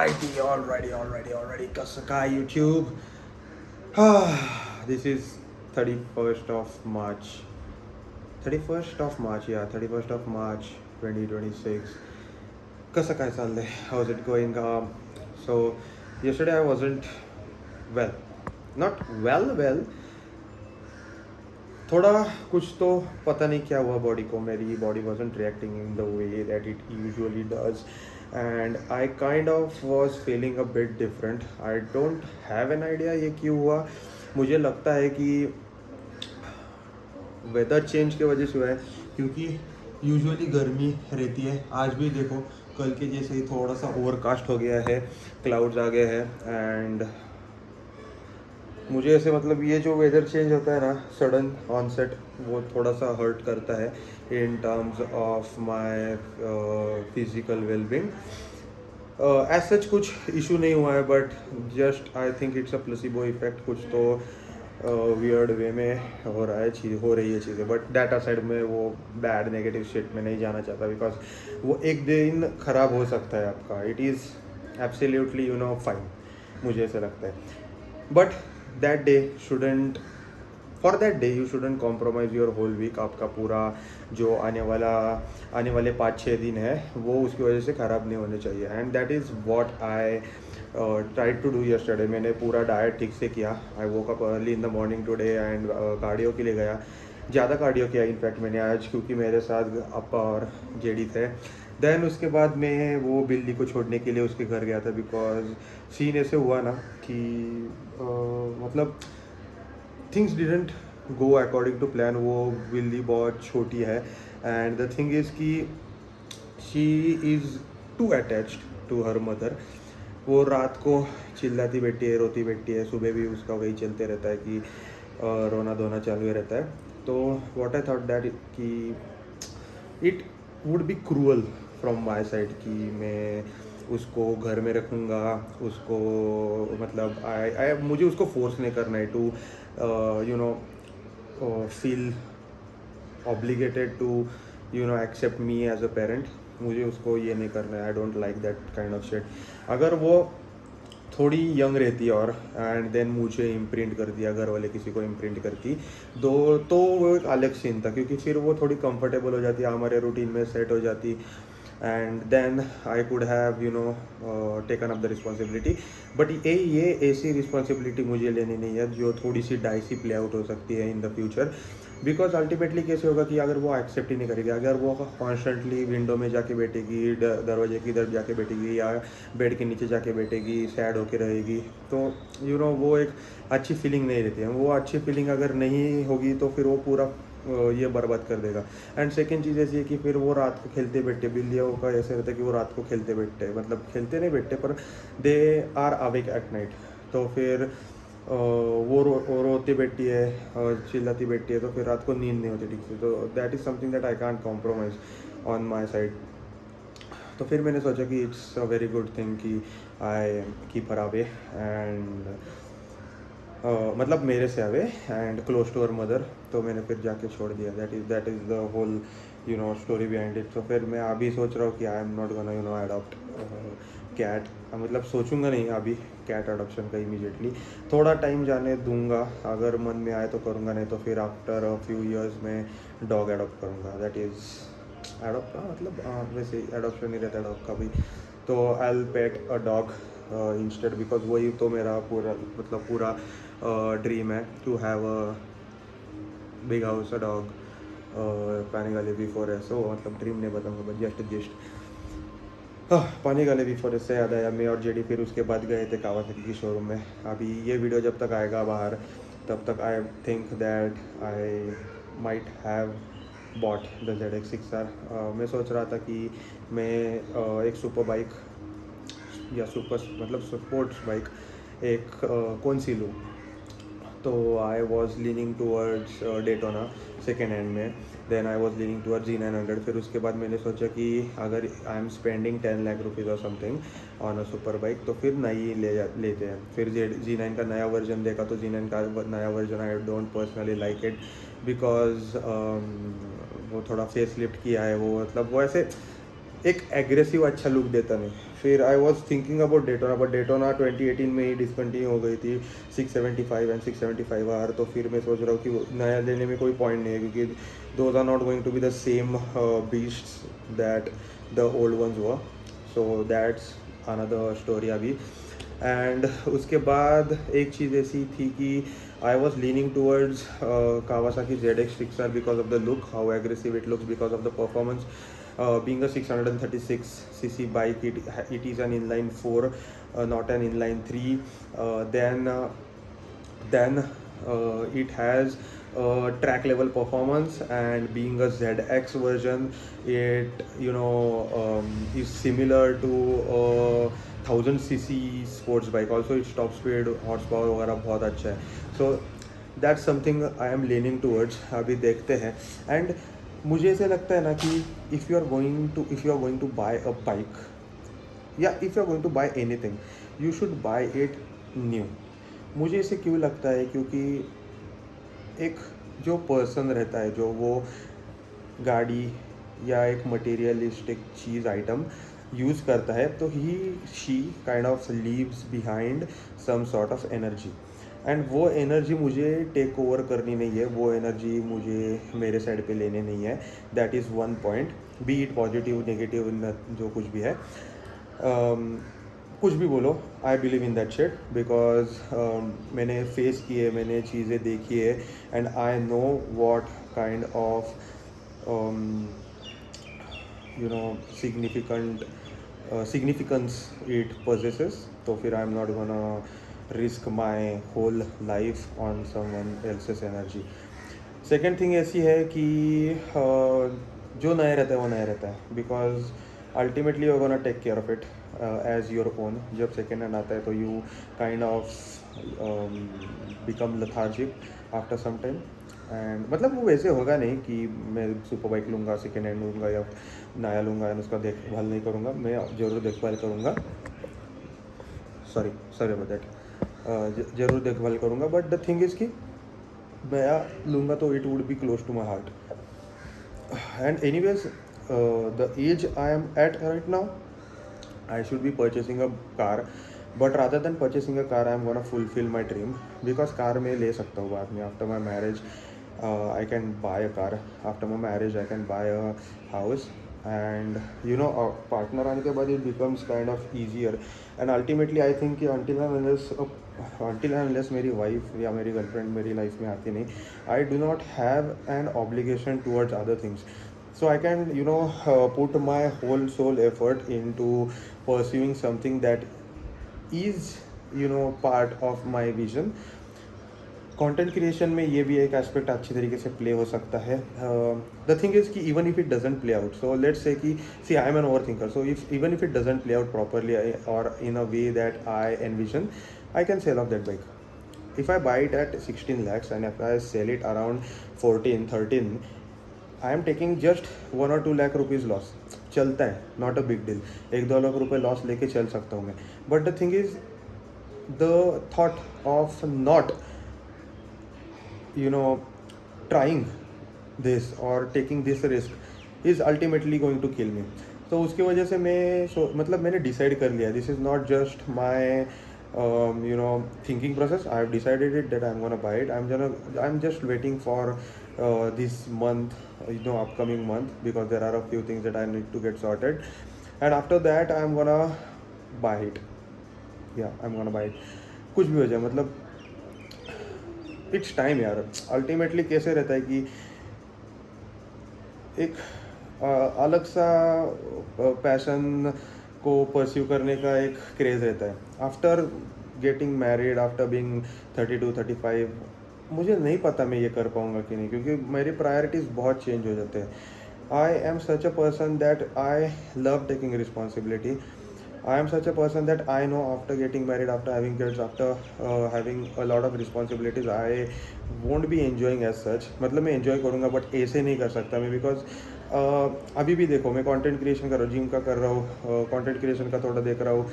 Alrighty. Kasakai YouTube. This is 31st of March. 31st of March, yeah, 31st of March 2026. Kasakai Salde, how's it going? So, yesterday I wasn't well. Not well. थोड़ा कुछ तो पता नहीं क्या हुआ body को. मेरी body wasn't reacting in the way that it usually does, and I kind of was feeling a bit different. I don't have an idea ये क्यों हुआ. मुझे लगता है कि वेदर चेंज की वजह से हुआ है, क्योंकि यूजुअली गर्मी रहती है. आज भी देखो, कल के जैसे ही थोड़ा सा ओवरकास्ट हो गया है, क्लाउड्स आ गए हैं. एंड मुझे ऐसे मतलब ये जो वेदर चेंज होता है ना, सडन ऑनसेट, वो थोड़ा सा हर्ट करता है in terms of my physical wellbeing. As such कुछ इशू नहीं हुआ है, but just I think it's a placebo effect. कुछ तो वियर्ड वे में हो रही है चीज़ें. बट डाटा साइड में वो बैड नेगेटिव शिट में नहीं जाना चाहता, बिकॉज वो एक दिन ख़राब हो सकता है आपका. इट इज़ एब्सोल्युटली फाइन, मुझे ऐसा लगता है. But that day shouldn't for that day you shouldn't compromise your whole week. आपका पूरा जो आने वाले 5-6 दिन है, वो उसकी वजह से ख़राब नहीं होने चाहिए. And that is what I tried to do yesterday. मैंने पूरा डाइट ठीक से किया. I woke up early in the morning today and cardio के लिए गया. ज़्यादा कार्डियो किया इनफैक्ट मैंने आज, क्योंकि मेरे साथ अप्पा और जेडी थे. देन उसके बाद मैं वो बिल्ली को छोड़ने के लिए उसके घर गया था, बिकॉज सीन ऐसे हुआ ना कि मतलब things didn't go according to plan. वो बिल्ली बहुत छोटी है, एंड द थिंग इज़ कि she is too attached to her mother. वो रात को चिल्लाती बैठी है, रोती बैठी है. सुबह भी उसका वही चलते रहता है कि रोना धोना चालू ही रहता है. तो व्हाट आई थॉट दैट कि it would B cruel from my side कि मैं उसको घर में रखूँगा. उसको मतलब मुझे उसको फोर्स नहीं करना है to feel obligated to accept me as a parent. मुझे उसको ये नहीं करना है. I don't like that kind of shit. अगर वो थोड़ी यंग रहती और एंड देन मुझे इम्प्रिंट कर दिया, घर वाले किसी को इम्प्रिंट करती तो वो एक अलग सीन था, क्योंकि फिर वो थोड़ी कंफर्टेबल हो जाती, हमारे रूटीन में सेट हो जाती. And then I could have taken up the responsibility. But ये ऐसी रिस्पॉन्सिबिलिटी मुझे लेनी नहीं है जो थोड़ी सी डाइसी प्ले आउट हो सकती है in the future. Because ultimately कैसे होगा कि अगर वो एक्सेप्ट ही नहीं करेगी, अगर वो कॉन्स्टेंटली विंडो में जाके बैठेगी, दरवाजे की तरफ जाके बैठेगी, या बेड के नीचे जाके बैठेगी, सैड होके रहेगी, तो वो एक अच्छी फीलिंग नहीं रहती है. वो अच्छी फीलिंग अगर नहीं होगी तो फिर वो पूरा ये बर्बाद कर देगा. एंड सेकेंड चीज़ ऐसी है कि फिर वो रात को खेलते बैठते, बिल्लियों का ऐसे रहता है कि वो रात को खेलते बैठते, मतलब खेलते नहीं बैठते पर they are awake at night. तो फिर वो रोती बैठती है और चिल्लाती बैठती है, तो फिर रात को नींद नहीं होती ठीक से. तो that is something that I can't compromise on my side. तो फिर मैंने सोचा कि it's a very good thing कि I keep her away and मतलब मेरे से away and close to her mother. तो मैंने फिर जाके छोड़ दिया. That is the whole story behind it. तो फिर मैं अभी सोच रहा हूँ कि I am not gonna adopt cat. मतलब सोचूंगा नहीं अभी कैट अडॉप्शन का इमीडिएटली. थोड़ा टाइम जाने दूंगा, अगर मन में आए तो करूँगा, नहीं तो फिर आफ्टर अ फ्यू ईयर्स में डॉग अडॉप्ट करूँगा. दैट इज़ अडॉप्ट मतलब वैसे अडॉप्शन ही रहता है डॉग का भी. तो I will pet a dog instead, because वही तो मेरा पूरा ड्रीम है to have a big house, a dog, पानी गाले बिफोर है. सो मतलब ड्रीम नहीं बताऊँगा, बट जस्ट पानी गाले बिफोर से याद आया, मैं और जेडी फिर उसके बाद गए थे कावासाकी की शोरूम में. अभी ये वीडियो जब तक आएगा बाहर, तब तक I think that I might have bought the ZX6R. मैं सोच रहा था कि मैं एक सुपर बाइक या स्पोर्ट्स बाइक एक कौन सी लूँ. तो I was leaning towards Daytona second hand में. Then I was leaning towards Z900. फिर उसके बाद मैंने सोचा कि अगर I am spending 10 lakh rupees और something on a super bike, तो फिर नई लेते हैं. फिर Z9 का नया वर्जन देखा, तो Z9 का नया version I don't personally like it, because वो थोड़ा फेस लिफ्ट किया है. वो मतलब वो ऐसे एक एग्रेसिव अच्छा लुक देता नहीं। फिर I was thinking about Daytona, but Daytona 2018 में ही डिसकंटिन्यू हो गई थी 675 एंड 675R। तो फिर मैं सोच रहा हूँ कि वो नया लेने में कोई पॉइंट नहीं है, क्योंकि those are not going to be the same beasts that the old ones were. So that's another story अभी। एंड उसके बाद एक चीज़ ऐसी थी कि I was leaning towards Kawasaki ZX6R because of the look, how aggressive it looks, because of the performance. Being a 636cc bike, it is an inline 4, not an inline 3. Then it has track level performance, and being a ZX version, it is similar to a 1000cc sports bike. Also its top speed horsepower वगैरह बहुत अच्छा है. So that's something I am leaning towards. अभी देखते हैं. And मुझे ऐसे लगता है ना कि if you are going to buy a bike, if you are going to buy anything, you should buy it new. मुझे इसे क्यों लगता है, क्योंकि एक जो पर्सन रहता है, जो वो गाड़ी या एक मटेरियलिस्टिक चीज़ आइटम यूज़ करता है, तो he she kind of leaves behind some sort of energy, and वो एनर्जी मुझे टेक ओवर करनी नहीं है, वो एनर्जी मुझे मेरे साइड पे लेने नहीं है. That is one point. Be it positive negative, जो कुछ भी है, कुछ भी बोलो, I believe in that shit, because मैंने फेस किए, मैंने चीज़ें देखी है, and I know what kind of significance it possesses. तो फिर I am not gonna risk my whole life on someone else's energy. Second thing ऐसी है कि जो नया रहता है वो नया रहता है, because ultimately you are gonna take care of it as your own. जब सेकेंड हैंड आता है तो you kind of become lethargic after some time. And मतलब वो वैसे होगा नहीं कि मैं सुपर बाइक लूँगा, सेकेंड हैंड लूँगा या नया लूँगा एंड उसका देखभाल नहीं करूँगा. मैं ज़रूर देखभाल करूँगा, सॉरी अबाउट दैट, ज़रूर देखभाल करूँगा. बट द थिंग इज़ कि नया लूँगा तो it would be close to my heart. And anyways, the age I am at right now, I should be purchasing a car, but rather than purchasing a car, I am gonna fulfill my dream, because car मैं ले सकता हूँ बाद में. After my marriage, I can buy a car. After my marriage, I can buy a house, and a partner आने के बाद it becomes kind of easier. And ultimately, I think कि until and unless मेरी wife या मेरी girlfriend मेरी life में आती नहीं, I do not have an obligation towards other things. So I can put my whole soul effort into pursuing something that is part of my vision. Content creation में ये भी एक एस्पेक्ट अच्छी तरीके से प्ले हो सकता है. द थिंग इज़ कि even if it doesn't play out, so let's say कि see I am an over thinker, so even if it doesn't play out properly और in a way that I envision, I can sell off that bike. If I buy it at 16 lakhs and if I sell it around 14-13, I am taking just 1 or 2 lakh rupees loss. चलता है, not a big deal. 1-2 lakh रुपये loss लेके चल सकता हूँ मैं. But the thing is, the thought of not trying this or taking this risk is ultimately going to kill me. तो उसकी वजह से मतलब मैंने डिसाइड कर लिया, this is not just my thinking process. I have decided it that I'm gonna buy it. I'm just waiting for this month, upcoming month, because there are a few things that I need to get sorted, and after that I'm gonna buy it. I'm gonna buy it. कुछ भी हो जाए, मतलब it's time यार. Ultimately कैसे रहता है कि एक अलग सा पैशन को परस्यू करने का एक क्रेज़ रहता है. After getting married, after being 32-35, मुझे नहीं पता मैं ये कर पाऊँगा कि नहीं, क्योंकि मेरी प्रायोरिटीज़ बहुत चेंज हो जाते हैं. I am such a person that I love taking responsibility. I am such a person that I know after getting married, after having kids, after having a lot of responsibilities, I won't be enjoying as such. मतलब मैं enjoy करूँगा, but ऐसे नहीं कर सकता मैं, because अभी भी देखो, मैं कंटेंट क्रिएशन कर रहा हूँ, जिम का कर रहा हूँ, कंटेंट क्रिएशन का थोड़ा देख रहा हूँ,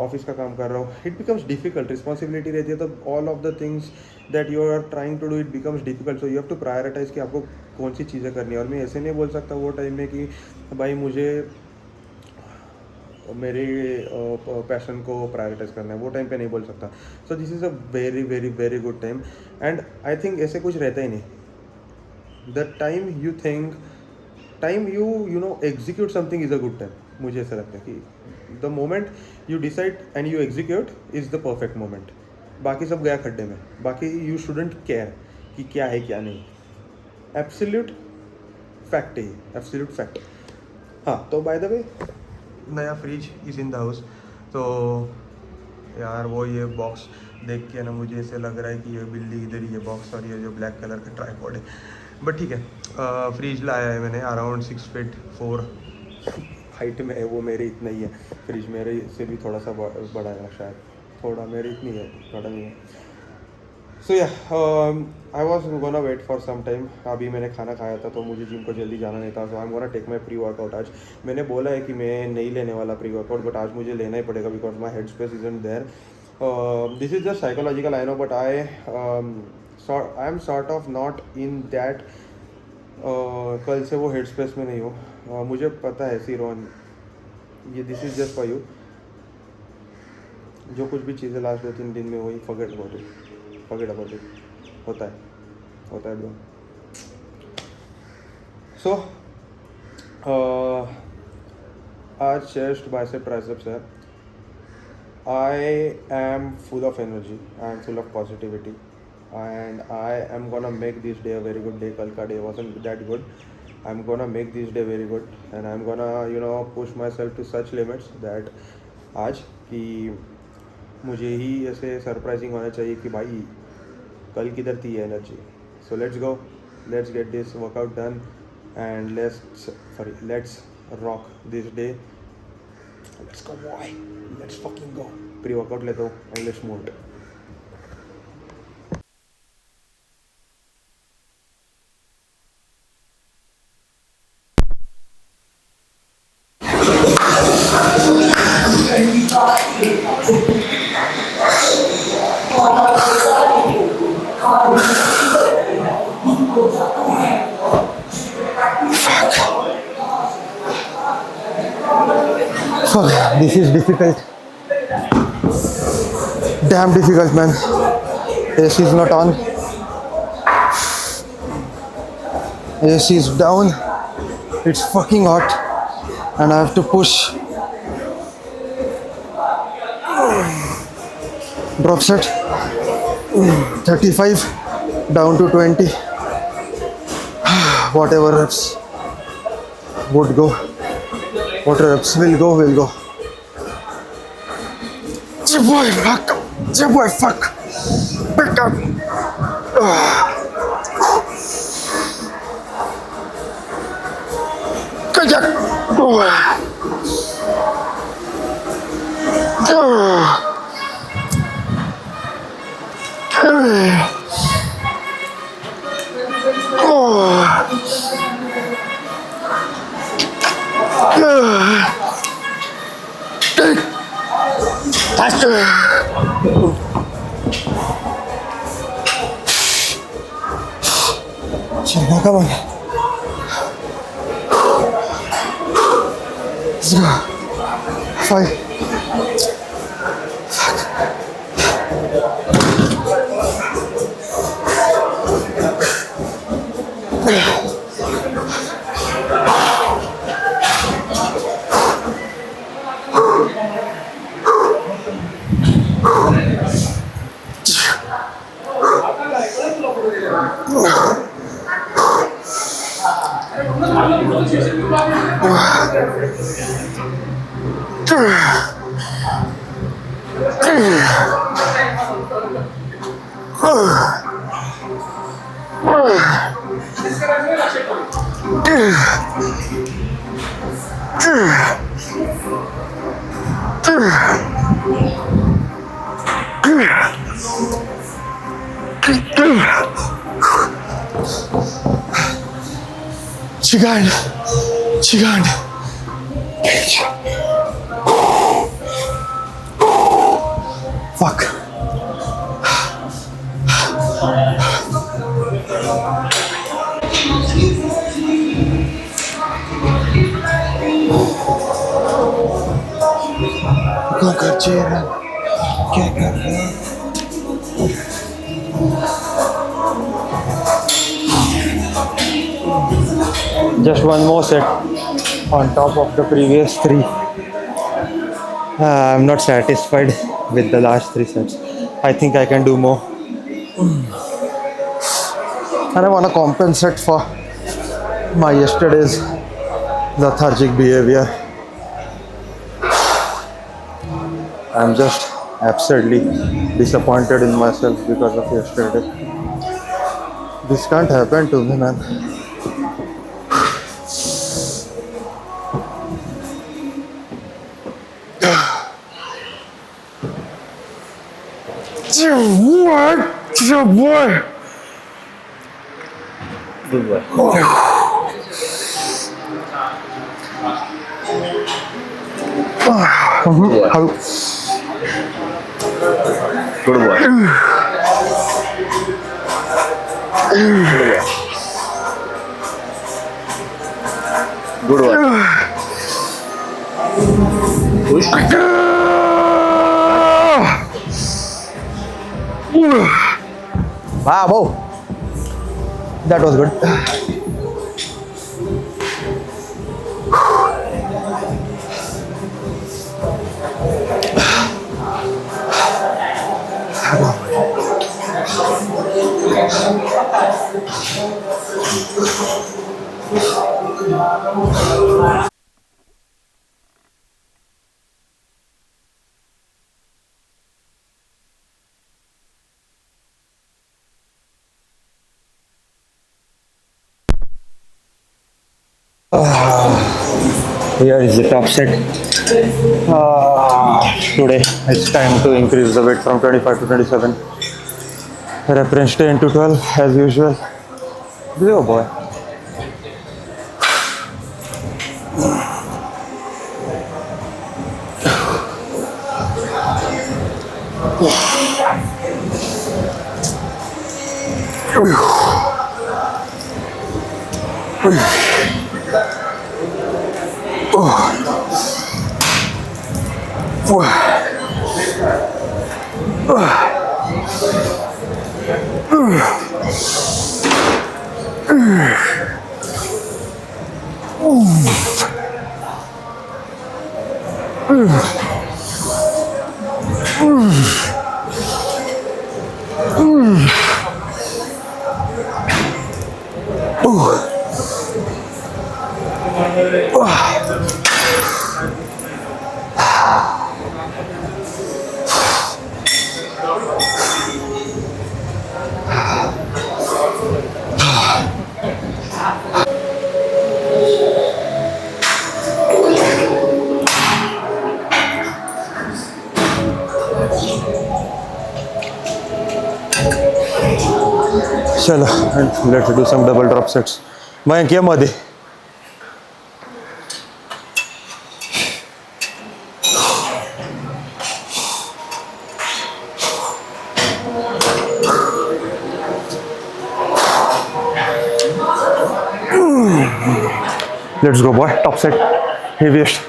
ऑफिस का काम कर रहा हूँ. It becomes difficult. रिस्पॉन्सिबिलिटी रहती है तो all of the things that you are trying to do, it becomes difficult. So you have to prioritize कि आपको कौन सी चीज़ें करनी है. और मैं ऐसे नहीं बोल सकता वो टाइम में कि भाई मुझे मेरे पैशन को प्रायोरिटाइज करना है, वो टाइम पे नहीं बोल सकता. So this is a very very very good time. And I think ऐसे कुछ रहता ही नहीं. The time you think, time you know execute something is a good time. मुझे ऐसा लगता है कि the moment you decide and you execute is the perfect moment. बाकी सब गया खड्डे में. बाकी यू शुडंट केयर कि क्या है क्या नहीं. एब्सोल्यूट फैक्ट है, एब्सोल्यूट फैक्ट. हाँ, तो बाय द वे नया fridge is in the house. तो यार वो ये बॉक्स देख के ना मुझे ऐसे लग रहा है कि ये बिल्ली इधर ही है बॉक्स, और ये जो ब्लैक कलर का ट्राईपॉड है. बट ठीक है, फ्रिज लाया है मैंने अराउंड 6 फीट 4 हाइट में है. वो मेरे इतना ही है. फ्रिज मेरे से भी थोड़ा सा बड़ा है शायद, थोड़ा मेरे इतनी है, बड़ा नहीं है. So yeah I was gonna wait for some time. अभी मैंने खाना खाया था तो मुझे जिम को जल्दी जाना नहीं था. So I am gonna take my pre workout. आज मैंने बोला है कि मैं नहीं लेने वाला प्री वर्कआउट, बट आज मुझे लेना ही पड़ेगा because my head space isn't there. This is just psychological I know, but I am sort of not in that. कल से वो हेड स्पेस में नहीं हो. मुझे पता है सीरोन, ये this is just for you. जो कुछ भी चीज़ें लास्ट 2-3 दिन में हुई, फॉरगेट अबाउट इट. होता है ब्रो. सो आज चेस्ट बाइसेप ट्राइसेप्स है. I am full of energy, I am full of positivity, and I am gonna make this day a very good day. कल का day wasn't that good. I'm gonna make this day very good, and I'm gonna push myself to such limits that आज कि मुझे ही ऐसे surprising होना चाहिए कि भाई कल किधर थी ये energy. So let's go, let's get this workout done, and let's rock this day. Let's go boy, let's fucking go. Pre workout लेता हूँ and let's move. This is difficult. Damn difficult, man. AC is not on. AC is down. It's fucking hot, and I have to push. Drop set 35 down to 20. Whatever reps would go. Whatever reps will go. Boy, fuck. Back up. Kajak. Come on. Let's go. 5. Chigan. Fuck. चेहरा क्या कर रहा है? Just one more set on top of the previous three. I'm not satisfied with the last three sets. I think I can do more. And I want to compensate for my yesterday's lethargic behavior. I'm just absurdly disappointed in myself because of yesterday. This can't happen to me, man. What? Your boy. Good boy. How? Good boy. Good boy. Push. Wow, that was good. Here is the top set. Today it's time to increase the weight from 25 to 27. Reference 10 to 12 as usual. Oh boy. चलो, let's do some double drop sets. Mayank ये मध्ये. Let's go, boy. Top set, heaviest.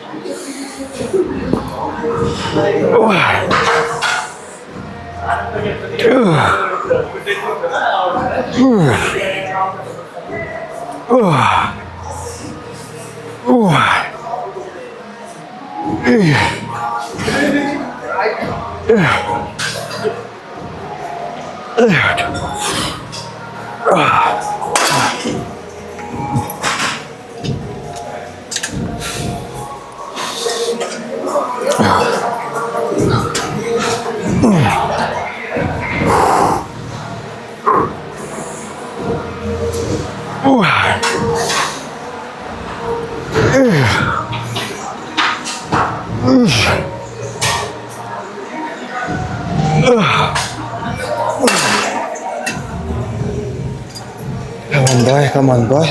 Come on, boy.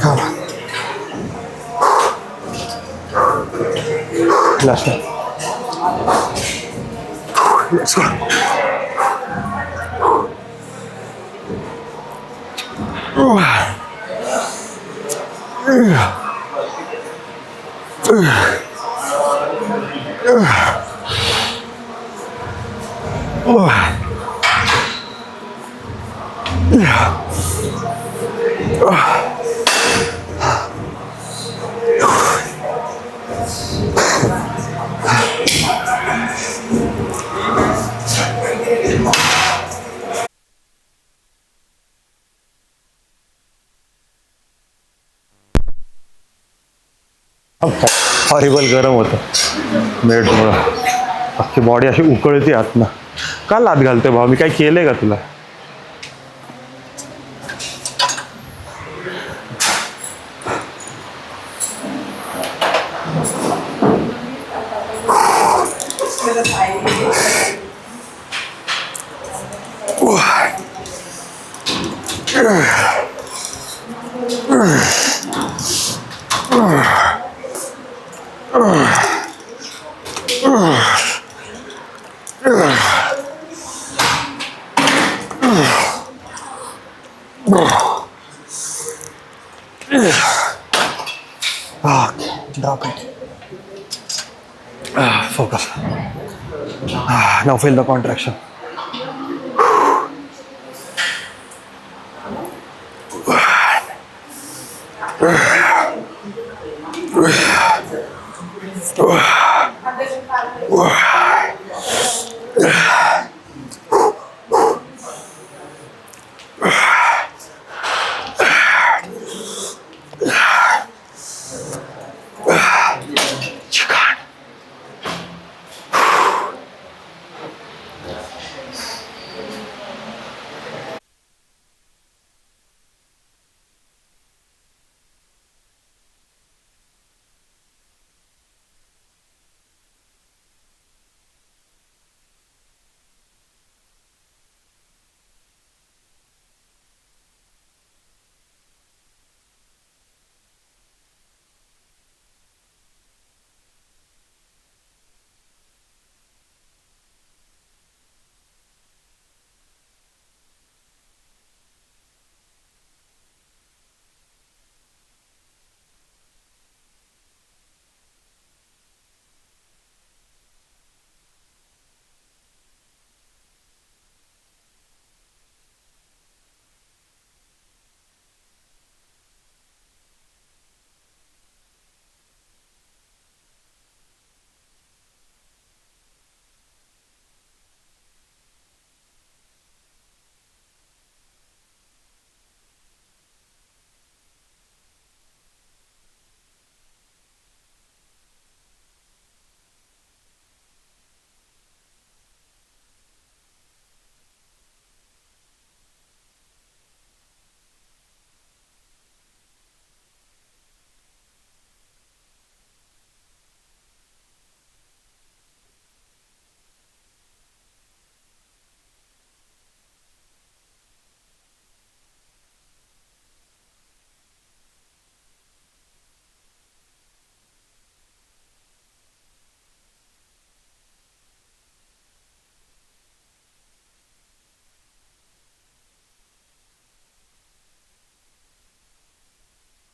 Come on. Last one. Let's go. Horrible गरम होतं बेडमुळं. अख्खी body अशी उकळती आतनं. का लाद घालते भाऊ? मी काय केलंय का तुला? Drop it. Focus. Now feel the contraction.